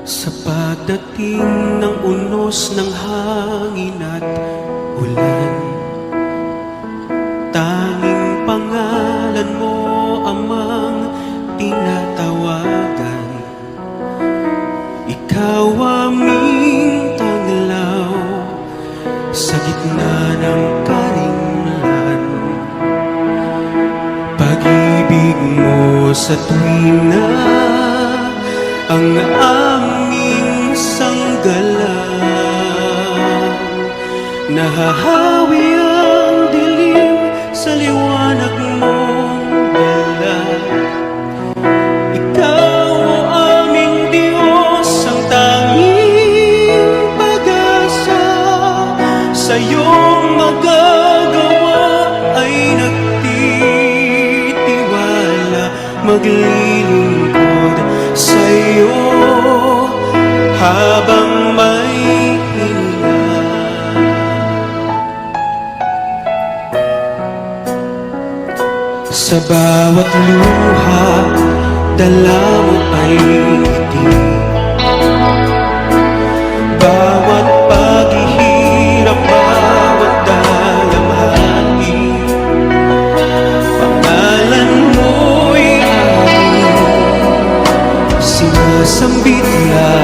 Sa pagdating ng unos ng hangin at ulan, tanging pangalan mo amang tinatawagan. Ikaw aming tanglaw sa gitna ng karinglan. Pag-ibig mo sa tuwing na ang aming sanggalang, nahahawi ang dilim sa liwanag mong dala. Ikaw o aming Diyos, ang tanging pag-asa, sa iyong magagawa ay nagtitiwala, maglilingkod sa iyo habang may hininga. Sa bawat luha, dala mo ay ngiti. Bawat paghihirap, bawat dalamhati, pangalan mo'y aming sinasambit lang.